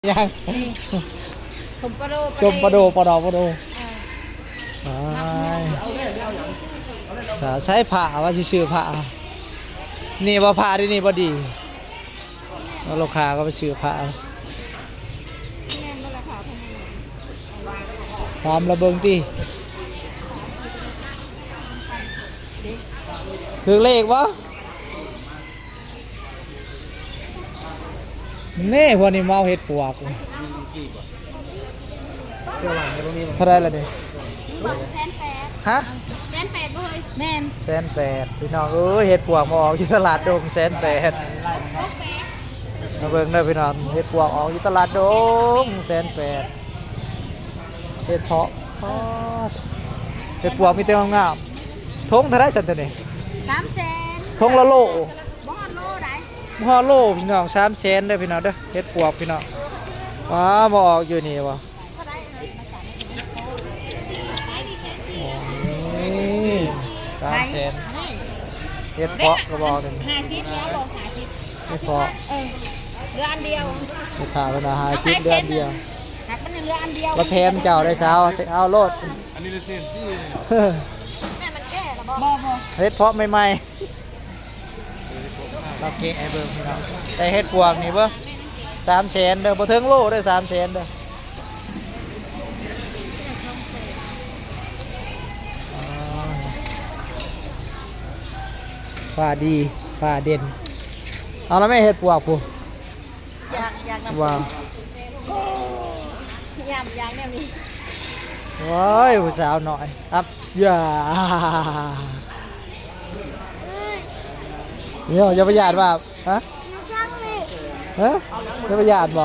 ยังสมปะโดชมปลาโดปลาดอกปลาโดใช้ผ้าว่าชื่อผ้านี่ว่าผ้าที่นี่พอดีแล้วลูกค้าก็ไปซื้อผ้าตามระเบิงตีคือเลขวะนี่พวกนี้เมาเห็ดปวกเท่าไรล่ะเนี่ย180,000ฮะ180,000บ่เฮ้ยแม่น180,000พี่น้องเห็ดปวกมาออกอยู่ตลาดดง180,000มาเบิ่งเด้อพี่น้องเห็ดปวกออกอยู่ตลาดดง180,000เห็ดเพาะเห็ดปวกมีแต่งามๆทงเท่าไรสันตัวนี้300,000ทงละโลบ่ฮอดโลได้พ่อโลพี่น้อง300,000เด้อพี่น้องเด้อเห็ดปวกพี่น้องว้าบ่ออกอยู่นี่วะนี่300,000เห็ดเพาะกระบอกหนึ่ง50แล้วบอก50เห็ดเพาะเหลืออันเดียวลูกค้าเป็นอาหารชิ้นเดือนเดียว หักมันเหลืออันเดียวมาแทนเจ้าได้เช้าเอาโลดอันนี้เลยเส้นที่แม่มันแก่แล้วบ่เห็ดเพาะใหม่ๆเราเกะไอ้เบิ่งพี่น้องแต่เห็ดปวกนี่เบิ่ง300,000เด้อบ่ถึงโลได้300,000เด้อฟ้าดีฟ้าเด่นเอาแล้วแม่เห็ดปวกปุ๊อยากว้าวยำเนี่ยมีว้ายผู้สาวหน่อยครับอย่าเนี่ยจะประหยัดป่ะฮะฮะจะประหยัดบ่